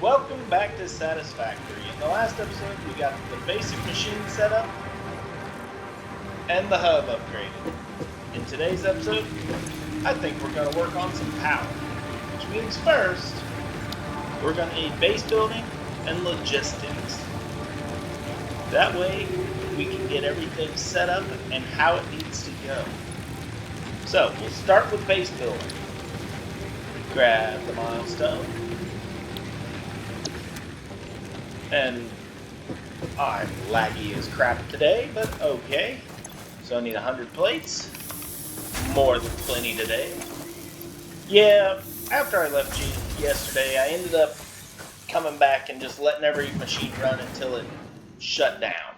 Welcome back to Satisfactory. In the last episode, we got the basic machine set up and the hub upgraded. In today's episode, I think we're going to work on some power, which means first, we're going to need base building and logistics. That way, we can get everything set up and how it needs to go. So, we'll start with base building. Grab the milestone. And I'm laggy as crap today, but okay. So I need 100 plates. More than plenty today. Yeah, after I left you yesterday, I ended up coming back and just letting every machine run until it shut down.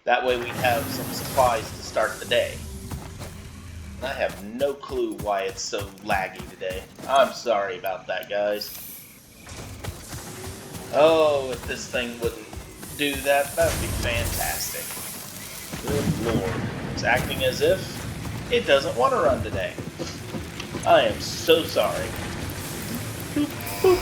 That way we'd have some supplies to start the day. And I have no clue why it's so laggy today. I'm sorry about that, guys. Oh, if this thing wouldn't do that, that would be fantastic. Good lord. It's acting as if it doesn't want to run today. I am so sorry. Boop, boop.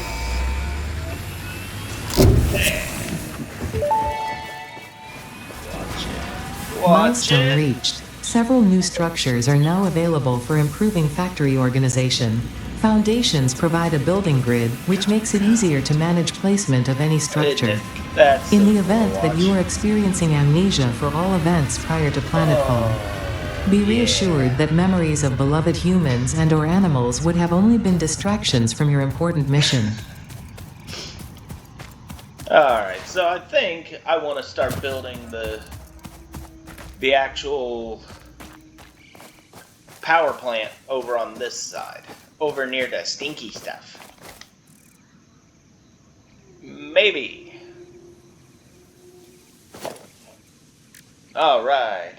Watch it. Milestone reached. Several new structures are now available for improving factory organization. Foundations provide a building grid, which makes it easier to manage placement of any structure. In the event that you are experiencing amnesia for all events prior to planetfall, be reassured that memories of beloved humans and/or animals would have only been distractions from your important mission. Alright, so I think I want to start building the actual power plant over on this side. Over near the stinky stuff. Maybe. Alright.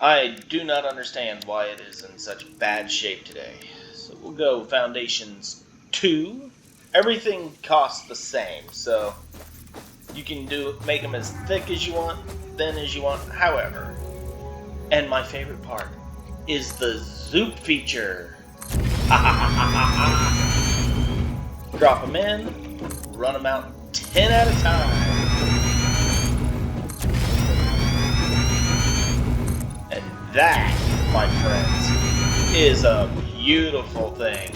I do not understand why it is in such bad shape today. So we'll go Foundations 2. Everything costs the same, so you can make them as thick as you want, thin as you want, however. And my favorite part is the Zoop feature. Drop them in, run them out 10 at a time. And that, my friends, is a beautiful thing.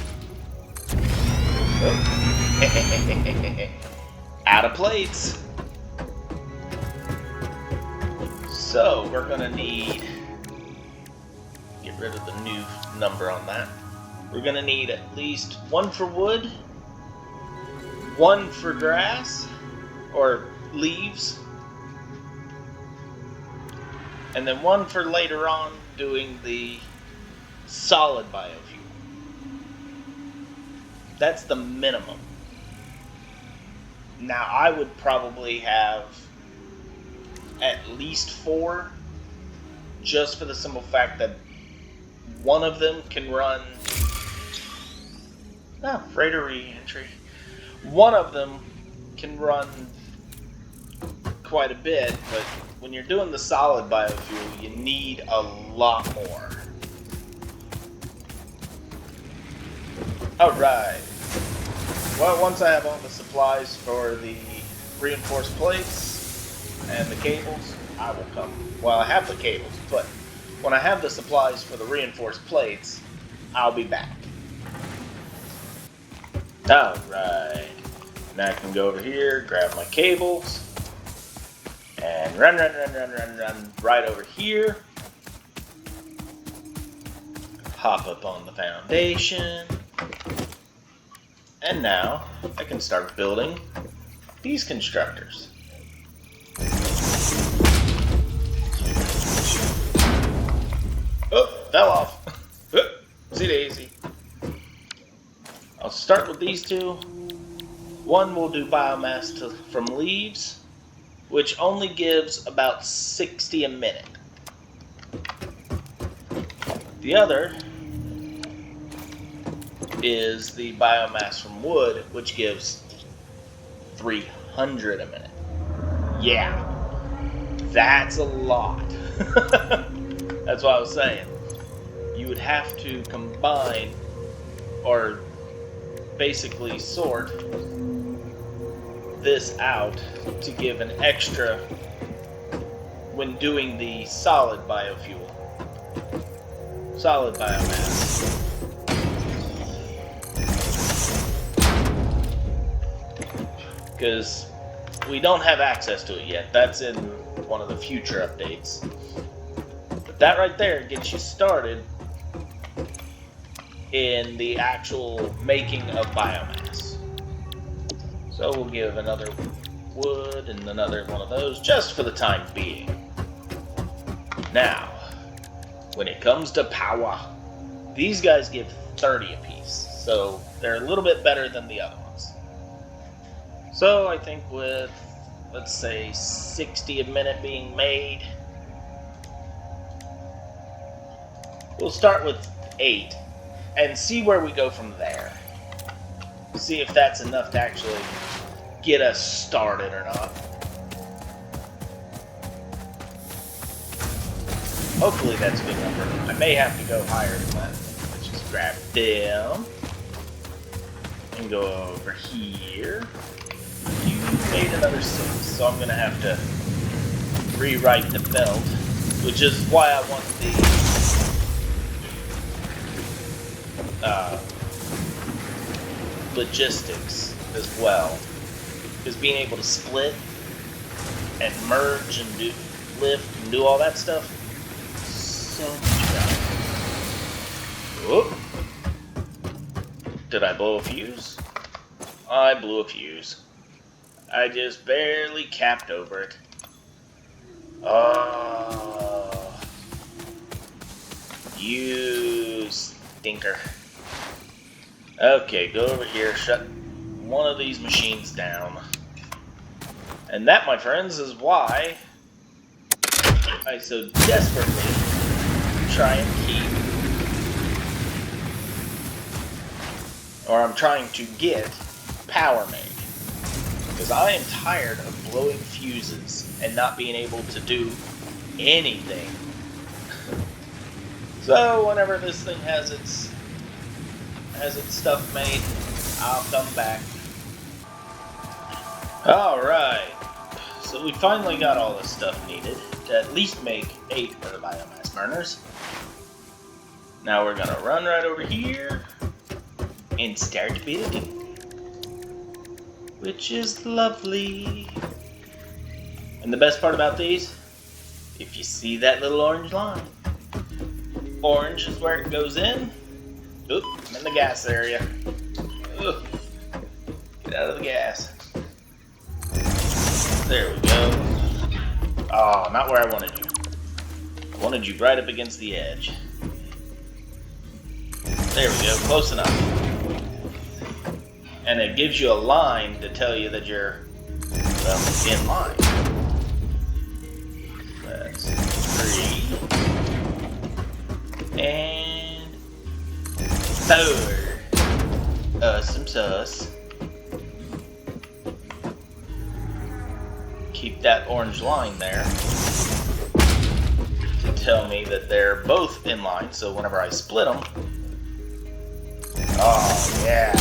Out of plates. So, we're going to need... Get rid of the new number on that. We're going to need at least one for wood, one for grass, or leaves, and then one for later on doing the solid biofuel. That's the minimum. Now, I would probably have at least 4, just for the simple fact that one of them can run... freighter re-entry. One of them can run quite a bit, but when you're doing the solid biofuel, you need a lot more. Alright. Well, once I have all the supplies for the reinforced plates and the cables, I will come. Well, I have the cables, but when I have the supplies for the reinforced plates, I'll be back. Alright, now I can go over here, grab my cables, and run right over here. Hop up on the foundation. And now I can start building these constructors. Oh, fell off. Oopsie daisy. I'll start with these two. One will do biomass from leaves, which only gives about 60 a minute. The other is the biomass from wood, which gives 300 a minute. Yeah, that's a lot. That's what I was saying. You would have to combine or basically sort this out to give an extra when doing the solid biofuel. Solid biomass. Because we don't have access to it yet. That's in one of the future updates. But that right there gets you started in the actual making of biomass. So we'll give another wood and another one of those just for the time being. Now, when it comes to power, these guys give 30 apiece, so they're a little bit better than the other ones. So I think with, let's say, 60 a minute being made, we'll start with 8 and see where we go from there. See if that's enough to actually get us started or not. Hopefully that's a good number. I may have to go higher than that. Let's just grab them and go over here. You made another 6, so I'm gonna have to rewrite the belt, which is why I want the logistics as well. Because being able to split and merge and do lift and do all that stuff, so much better. Whoop. Did I blow a fuse? I blew a fuse. I just barely capped over it. Oh, you stinker. Okay, go over here, shut one of these machines down. And that, my friends, is why I so desperately try and keep, or I'm trying to get power made. Because I am tired of blowing fuses and not being able to do anything. So whenever this thing has its stuff made, I'll come back. Alright, so we finally got all the stuff needed to at least make 8 of the biomass burners. Now we're gonna run right over here and start building, which is lovely. And the best part about these, if you see that little orange line, orange is where it goes in. Oop, I'm in the gas area. Ugh. Get out of the gas. There we go. Oh, not where I wanted you. I wanted you right up against the edge. There we go, close enough. And it gives you a line to tell you that you're, well, in line. That's 3. And 4. Some sauce. Keep that orange line there to tell me that they're both in line, so whenever I split them, oh yeah.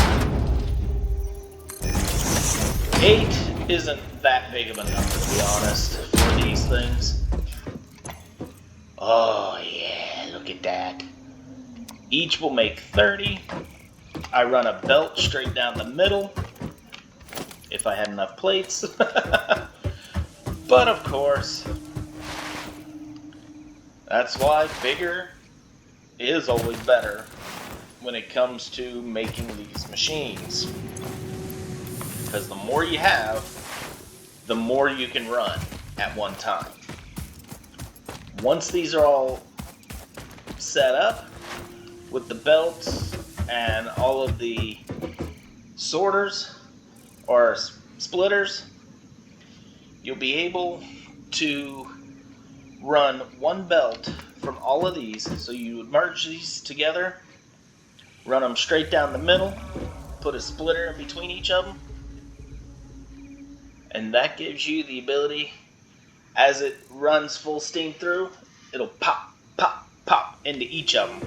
8 isn't that big of a number, to be honest, for these things. Oh yeah, look at that. Each will make 30. I run a belt straight down the middle, if I had enough plates. But of course, that's why bigger is always better when it comes to making these machines. Because the more you have, the more you can run at one time. Once these are all set up with the belts and all of the sorters or splitters, you'll be able to run one belt from all of these. So you would merge these together, run them straight down the middle, put a splitter in between each of them, and that gives you the ability, as it runs full steam through, it'll pop, pop, pop into each of them.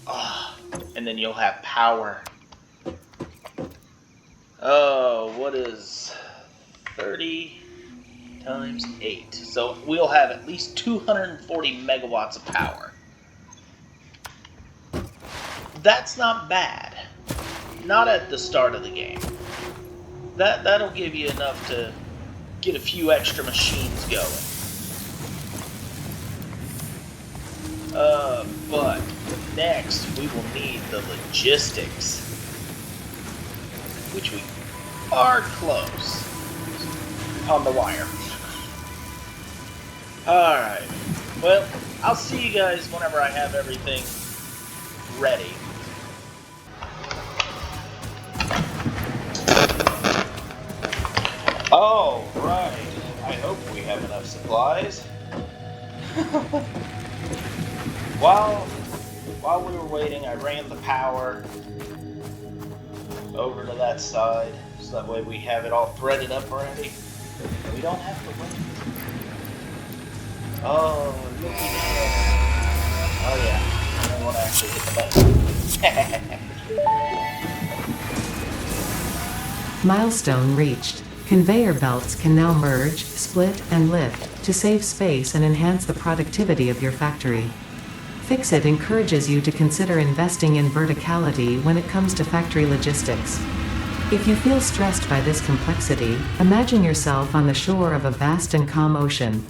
Oh, and then you'll have power. Oh, what is 30 times 8? So we'll have at least 240 megawatts of power. That's not bad. Not at the start of the game. That'll give you enough to get a few extra machines going. But next we will need the logistics, which we are close on the wire. Alright, well, I'll see you guys whenever I have everything ready. Alright, I hope we have enough supplies. While we were waiting, I ran the power over to that side, so that way we have it all threaded up already. We don't have to wait. Oh, looky there. Oh yeah, I don't want to actually hit the button. Milestone reached. Conveyor belts can now merge, split, and lift to save space and enhance the productivity of your factory. Fix-It encourages you to consider investing in verticality when it comes to factory logistics. If you feel stressed by this complexity, imagine yourself on the shore of a vast and calm ocean.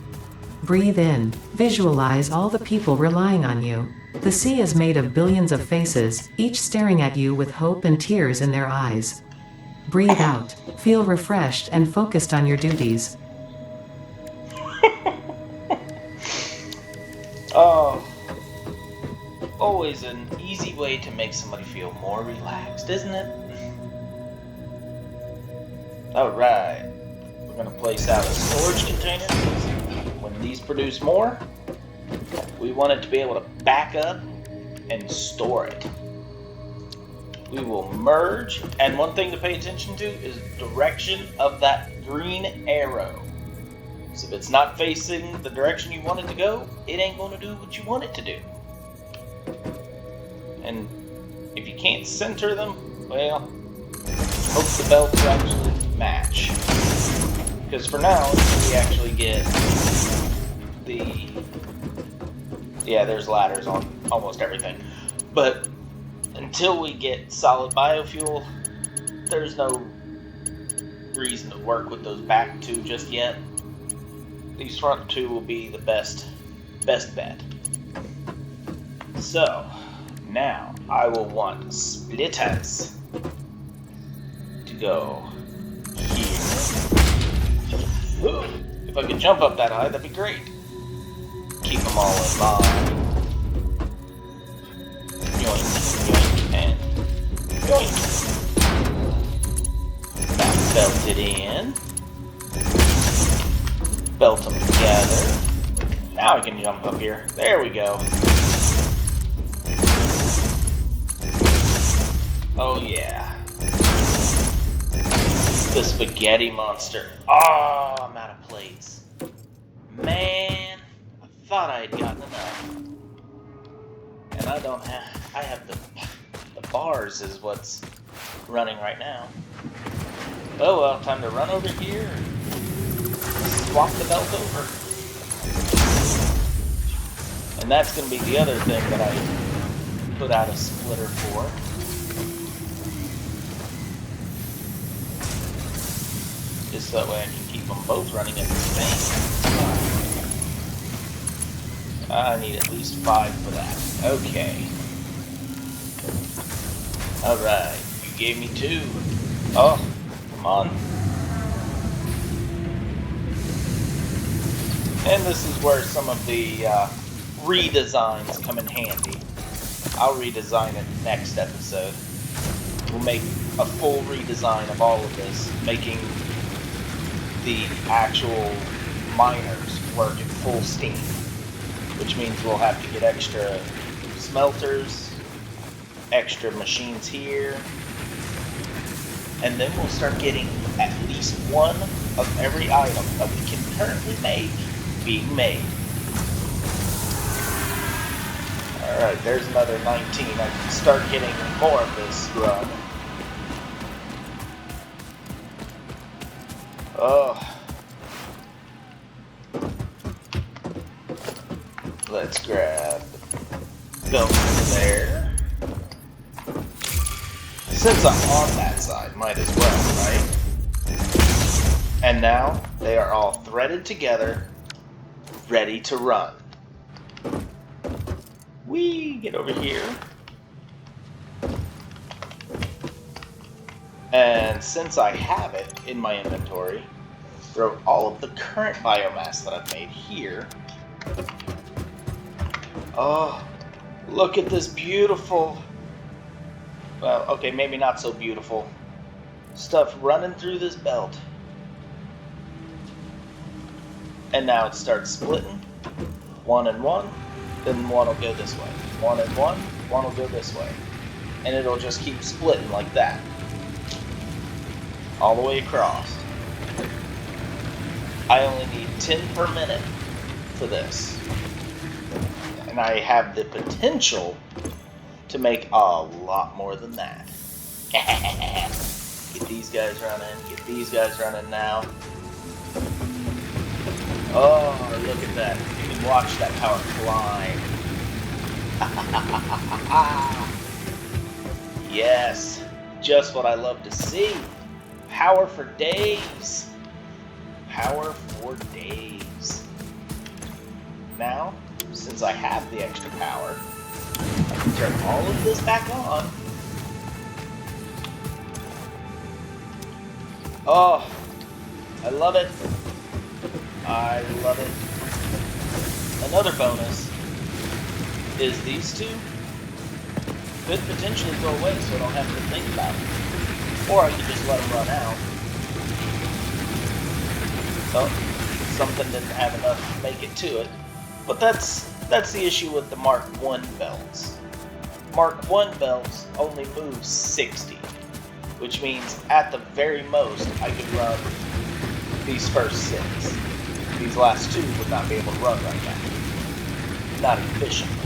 Breathe in. Visualize all the people relying on you. The sea is made of billions of faces, each staring at you with hope and tears in their eyes. Breathe out. Feel refreshed and focused on your duties. Oh, always an easy way to make somebody feel more relaxed, isn't it? Alright, we're going to place out a storage container. When these produce more, we want it to be able to back up and store it. We will merge, and one thing to pay attention to is direction of that green arrow. So if it's not facing the direction you want it to go, it ain't going to do what you want it to do. And if you can't center them, well, hope the belts actually match. Because for now, we actually get there's ladders on almost everything. But until we get solid biofuel, there's no reason to work with those back two just yet. These front two will be the best bet. So, now I will want splitters to go here. Ooh, if I could jump up that high, that'd be great. Keep them all in line. Yoink, yoink, and yoink. Now belt it in. Belt them together. Now I can jump up here. There we go. Oh yeah. The spaghetti monster. Oh, I'm out of plates. Man, I thought I had gotten enough. And I don't have, I have the bars is what's running right now. Oh well, time to run over here and swap the belt over. And that's going to be the other thing that I put out a splitter for. Just that way I can keep them both running at the same time. I need at least 5 for that. Okay. Alright, you gave me 2. Oh, come on. And this is where some of the redesigns come in handy. I'll redesign it next episode. We'll make a full redesign of all of this, making the actual miners work at full steam, which means we'll have to get extra smelters, extra machines here, and then we'll start getting at least one of every item that we can currently make being made. Alright, there's another 19. I can start getting more of this run. Oh. Let's grab the belt there. Since I'm on that side, might as well, right? And now they are all threaded together, ready to run. Get over here. And since I have it in my inventory, throw all of the current biomass that I've made here. Oh, look at this beautiful, well, okay, maybe not so beautiful, stuff running through this belt. And now it starts splitting. 1 and 1, then one will go this way. 1 and 1, one will go this way. And it'll just keep splitting like that. All the way across. I only need 10 per minute for this. And I have the potential to make a lot more than that. Get these guys running now. Oh, look at that. You can watch that power climb. Yes, just what I love to see. Power for days. Power for days. Now, since I have the extra power, I can turn all of this back on. Oh, I love it. I love it. Another bonus is these two could potentially go away, so I don't have to think about it. Or I could just let them run out. Oh, something didn't have enough to make it to it. But that's the issue with the Mark 1 belts. Mark 1 belts only move 60, which means at the very most I could run these first 6. These last 2 would not be able to run right now. Not efficiently.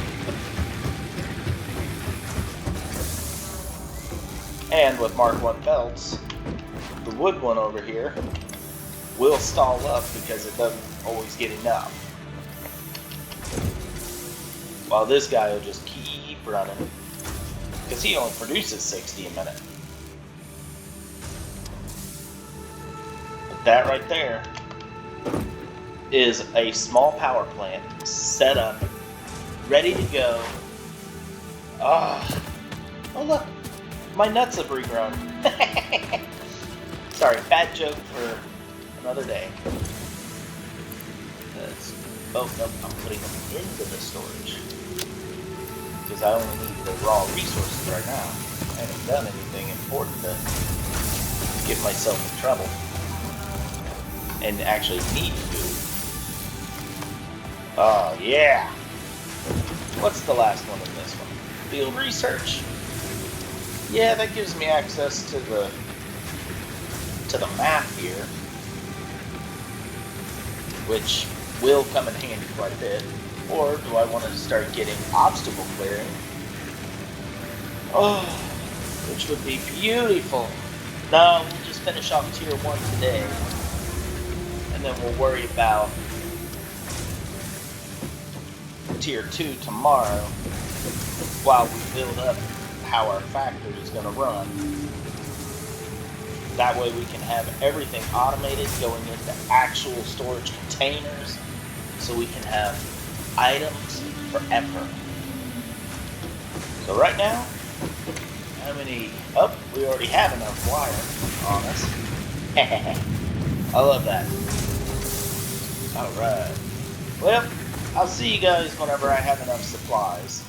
And with Mark 1 belts, the wood one over here will stall up because it doesn't always get enough. While this guy will just keep running because he only produces 60 a minute. But that right there is a small power plant set up, ready to go. Oh look, my nuts have regrown. Sorry, bad joke for another day. Oh no, I'm putting them into the storage because I only need the raw resources right now. I haven't done anything important to get myself in trouble and actually need to do. Oh yeah. What's the last one in this one? Field research. Yeah, that gives me access to the map here, which will come in handy quite a bit. Or do I want to start getting obstacle clearing? Oh, which would be beautiful. No, we'll just finish off tier 1 today, and then we'll worry about tier 2 tomorrow while we build up how our factory is going to run. That way we can have everything automated going into actual storage containers so we can have items forever. So right now, how many? Oh, we already have enough wire on us. I love that. Alright. Well, I'll see you guys whenever I have enough supplies.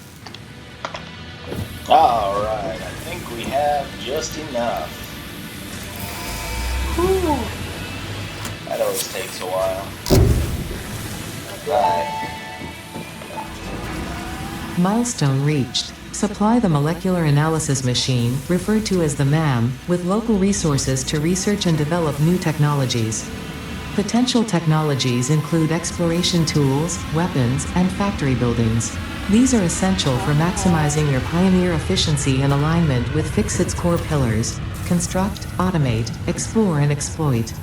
Alright, I think we have just enough. Whew. That always takes a while. Alright. Milestone reached. Supply the molecular analysis machine, referred to as the MAM, with local resources to research and develop new technologies. Potential technologies include exploration tools, weapons, and factory buildings. These are essential for maximizing your Pioneer efficiency and alignment with Fixit's core pillars: construct, automate, explore, and exploit.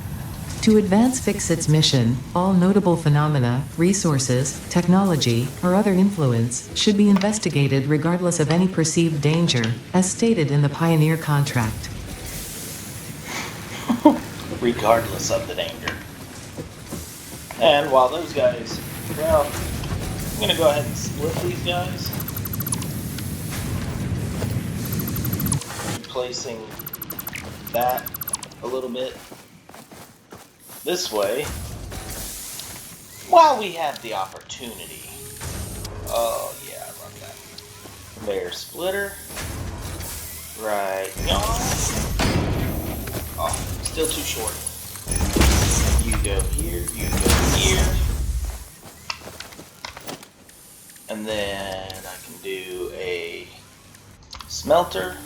To advance Fix-It's mission, all notable phenomena, resources, technology, or other influence should be investigated regardless of any perceived danger, as stated in the Pioneer contract. Regardless of the danger. And while those guys, well, I'm going to go ahead and split these guys. Replacing that a little bit this way, while we have the opportunity. Oh yeah, I love that. Conveyor splitter. Right. Oh, still too short. You go here, you go here. And then I can do a smelter.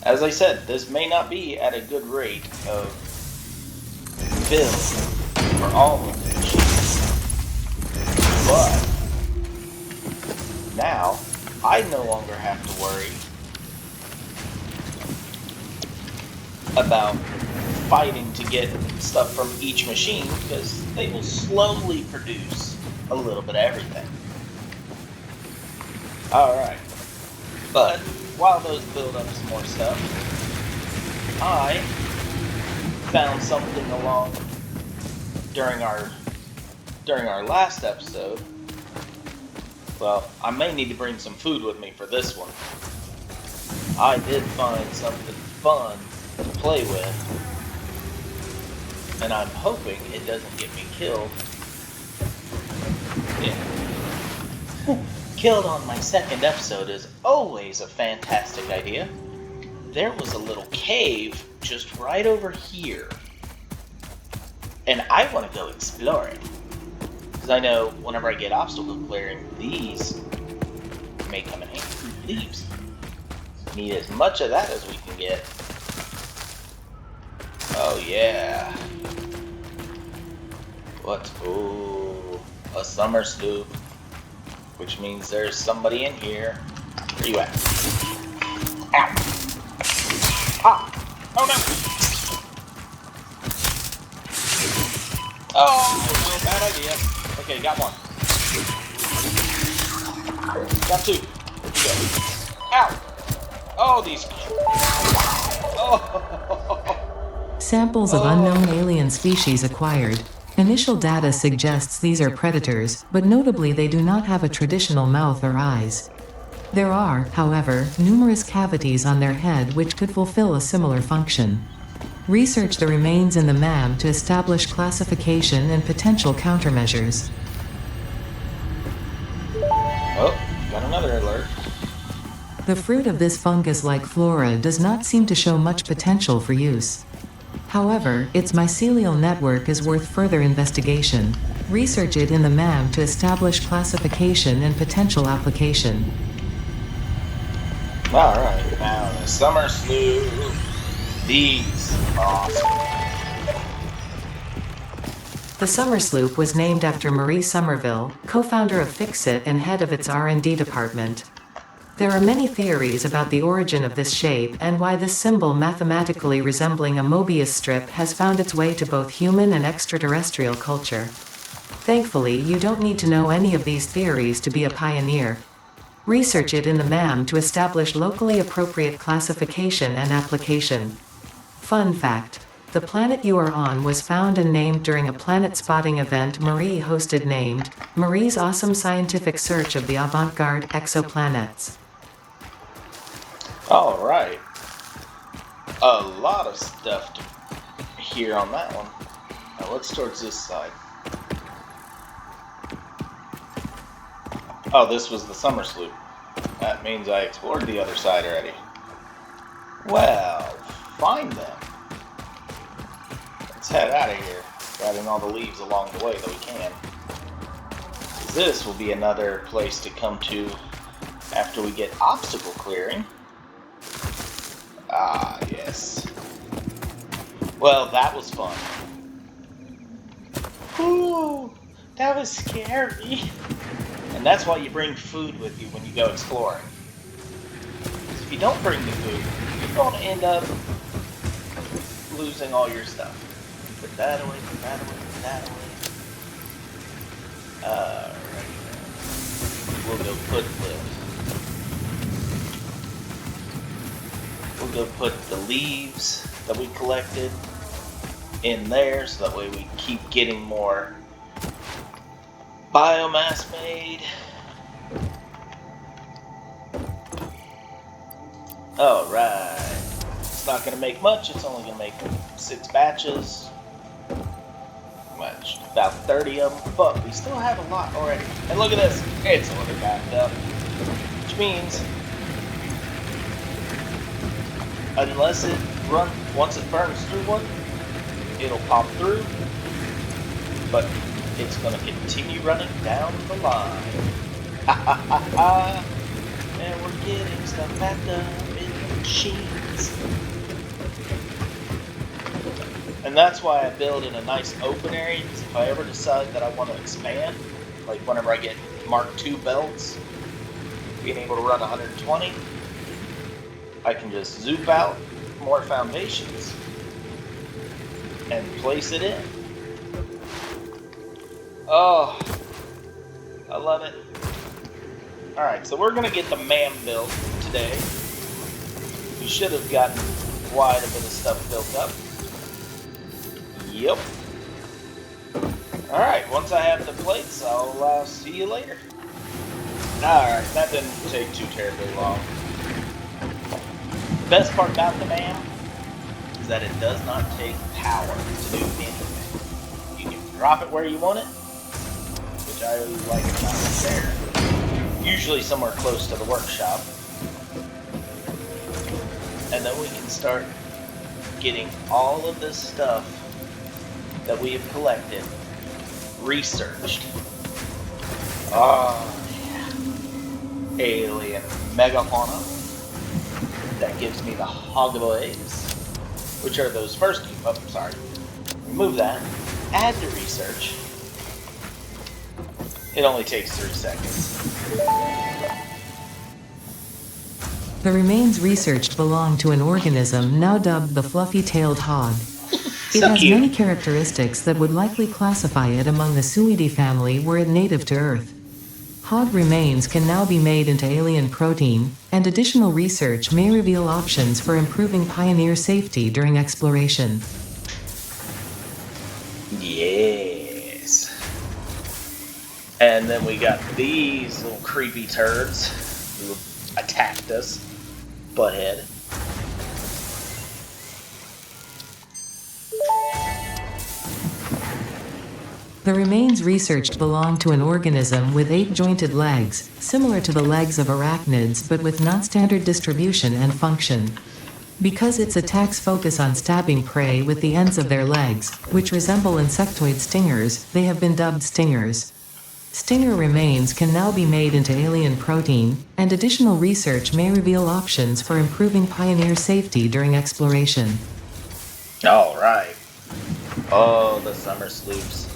As I said, this may not be at a good rate of build for all of the machines. But now I no longer have to worry about fighting to get stuff from each machine because they will slowly produce a little bit of everything. Alright. But while those build up some more stuff, I found something along during our last episode. Well, I may need to bring some food with me for this one. I did find something fun to play with, and I'm hoping it doesn't get me killed. Yeah. Killed on my second episode is always a fantastic idea. There was a little cave just right over here, and I want to go explore it. Because I know whenever I get obstacle clearing, these may come in handy. Leaves. Need as much of that as we can get. Oh yeah. What? Ooh, a summer sloop. Which means there's somebody in here. Where you at? Ow! Ah! Oh no! Oh, no, bad idea. Okay, got one. Got two. Go. Ow! Oh, these. Oh! Samples of unknown alien species acquired. Initial data suggests these are predators, but notably they do not have a traditional mouth or eyes. There are, however, numerous cavities on their head which could fulfill a similar function. Research the remains in the MAM to establish classification and potential countermeasures. Oh, got another alert. The fruit of this fungus-like flora does not seem to show much potential for use. However, its mycelial network is worth further investigation. Research it in the MAM to establish classification and potential application. Alright, now the summer sloop. These are awesome. The Summer Sloop was named after Marie Somerville, co-founder of Fix-It and head of its R&D department. There are many theories about the origin of this shape and why this symbol mathematically resembling a Mobius strip has found its way to both human and extraterrestrial culture. Thankfully, you don't need to know any of these theories to be a pioneer. Research it in the MAM to establish locally appropriate classification and application. Fun fact: the planet you are on was found and named during a planet spotting event Marie hosted named Marie's Awesome Scientific Search of the Avant-Garde Exoplanets. Alright. A lot of stuff to hear on that one. Now let's towards this side. Oh, this was the summer sloop. That means I explored the other side already. Well, fine then. Let's head out of here, grabbing all the leaves along the way that we can. This will be another place to come to after we get obstacle clearing. Ah, yes. Well, that was fun. Ooh, that was scary. And that's why you bring food with you when you go exploring. Because if you don't bring the food, you're going to end up losing all your stuff. Put that away, put that away, put that away. Alright. We'll go put the leaves that we collected in there, so that way we keep getting more biomass made. Alright. It's not going to make much, it's only going to make 6 batches. Much, about 30 of them, but we still have a lot already. And look at this, it's already backed up. Which means, unless it once it burns through one, it'll pop through, but it's going to continue running down the line. Ha ha ha ha! And we're getting stuff backed up in the machines. And that's why I build in a nice open area, because if I ever decide that I want to expand, like whenever I get Mark II belts, being able to run 120, I can just zoop out more foundations and place it in. Oh, I love it. Alright, so we're going to get the MAM built today. We should have gotten quite a bit of stuff built up. Yep. Alright, once I have the plates, I'll see you later. Alright, that didn't take too terribly long. The best part about the MAM is that it does not take power to do anything. You can drop it where you want it, which I really like about it there. Usually somewhere close to the workshop. And then we can start getting all of this stuff that we have collected researched. Oh yeah. Alien megafauna. That gives me the hogboys, which are those first two. Oh, sorry. Remove that. Add to research. It only takes 3 seconds. The remains researched belong to an organism now dubbed the fluffy-tailed hog. It So has cute. many characteristics that would likely classify it among the Suidae family were it native to Earth. Hog remains can now be made into alien protein, and additional research may reveal options for improving pioneer safety during exploration. Yes. And then we got these little creepy turds who attacked us. Butthead. The remains researched belong to an organism with 8 jointed legs, similar to the legs of arachnids but with non-standard distribution and function. Because its attacks focus on stabbing prey with the ends of their legs, which resemble insectoid stingers, they have been dubbed stingers. Stinger remains can now be made into alien protein, and additional research may reveal options for improving pioneer safety during exploration. Alright. Oh, the summer sloops.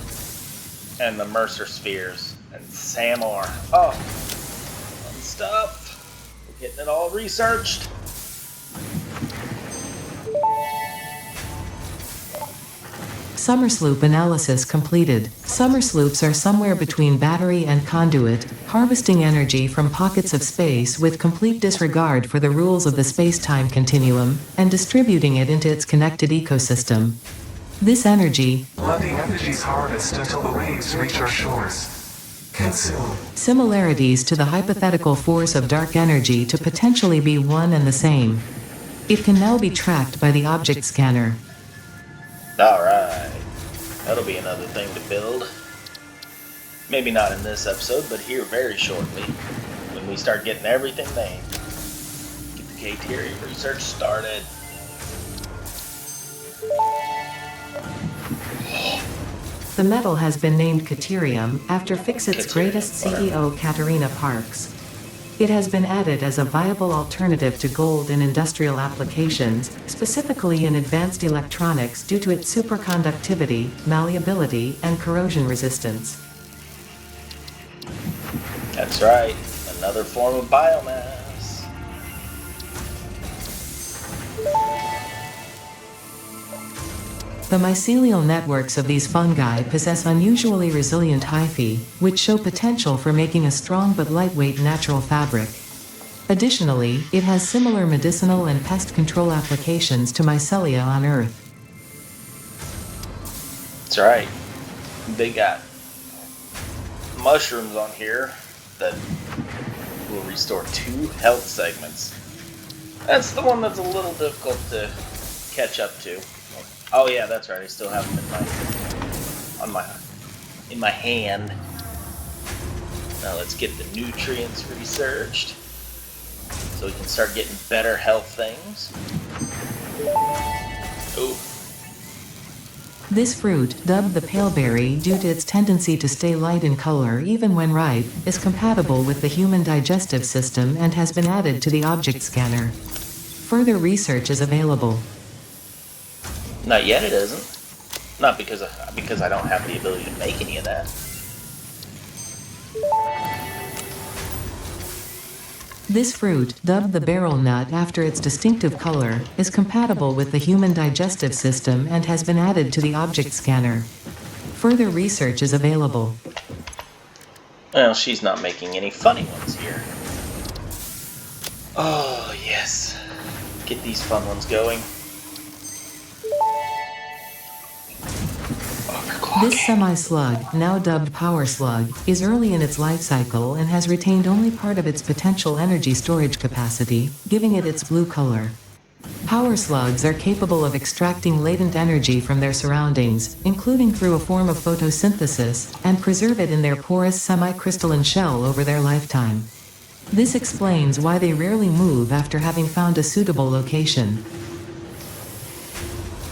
And the Mercer spheres. And Samor. Oh. Fun stuff. We're getting it all researched. Summer sloop analysis completed. Summer sloops are somewhere between battery and conduit, harvesting energy from pockets of space with complete disregard for the rules of the space-time continuum, and distributing it into its connected ecosystem. This energy, Let the energies harvest until the waves reach our shores. Consume. similarities to the hypothetical force of dark energy to potentially be one and the same. It can now be tracked by the object scanner. Alright. That'll be another thing to build. Maybe not in this episode, but here very shortly. When we start getting everything made. Get the K-Tier research started. The metal has been named Caterium after Fixit's Caterium, greatest whatever. CEO, Katerina Parks. It has been added as a viable alternative to gold in industrial applications, specifically in advanced electronics due to its superconductivity, malleability, and corrosion resistance. That's right. Another form of biomass. The mycelial networks of these fungi possess unusually resilient hyphae, which show potential for making a strong but lightweight natural fabric. Additionally, it has similar medicinal and pest control applications to mycelia on Earth. That's right. They got mushrooms on here that will restore 2 health segments. That's the one that's a little difficult to catch up to. Oh yeah, that's right. I still have them in my hand. Now let's get the nutrients researched so we can start getting better health things. Ooh. This fruit, dubbed the paleberry due to its tendency to stay light in color even when ripe, is compatible with the human digestive system and has been added to the object scanner. Further research is available. Not yet, it isn't. Not because I don't have the ability to make any of that. This fruit, dubbed the barrel nut after its distinctive color, is compatible with the human digestive system and has been added to the object scanner. Further research is available. Well, she's not making any funny ones here. Oh, yes. Get these fun ones going. This semi-slug, now dubbed power slug, is early in its life cycle and has retained only part of its potential energy storage capacity, giving it its blue color. Power slugs are capable of extracting latent energy from their surroundings, including through a form of photosynthesis, and preserve it in their porous semi-crystalline shell over their lifetime. This explains why they rarely move after having found a suitable location.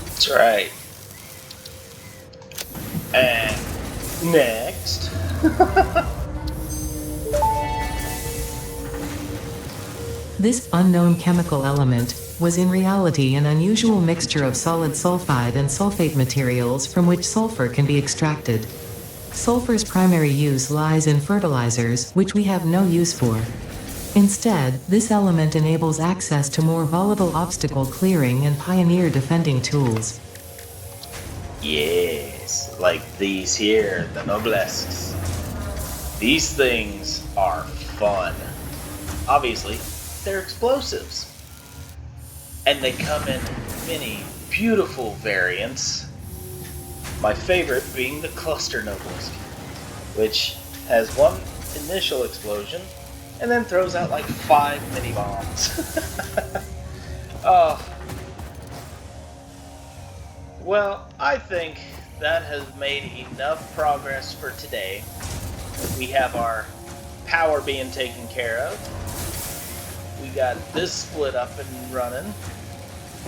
That's right. And next. This unknown chemical element was in reality an unusual mixture of solid sulfide and sulfate materials from which sulfur can be extracted. Sulfur's primary use lies in fertilizers, which we have no use for. Instead, this element enables access to more volatile obstacle clearing and pioneer defending tools. Yes, like these here, the noblesques. These things are fun. Obviously, they're explosives. And they come in many beautiful variants. My favorite being the cluster noblesque, which has one initial explosion and then throws out like 5 mini bombs. Oh. Well, I think that has made enough progress for today. We have our power being taken care of. We got this split up and running.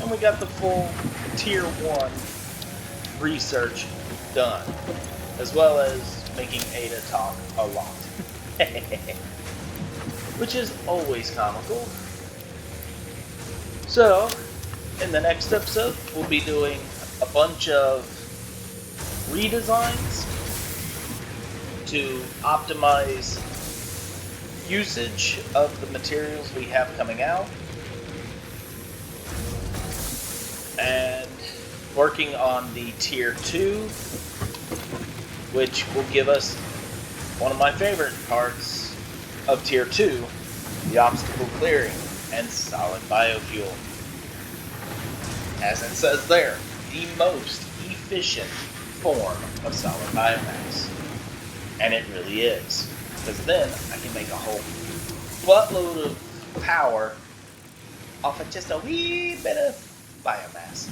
And we got the full Tier 1 research done. As well as making Ada talk a lot. Which is always comical. So, in the next episode, we'll be doing a bunch of redesigns to optimize usage of the materials we have coming out, and working on the Tier 2, which will give us one of my favorite parts of Tier 2, the obstacle clearing and solid biofuel. As it says there, the most efficient form of solid biomass. And it really is. Because then I can make a whole buttload of power off of just a wee bit of biomass.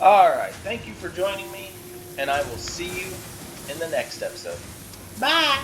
Alright, thank you for joining me, and I will see you in the next episode. Bye!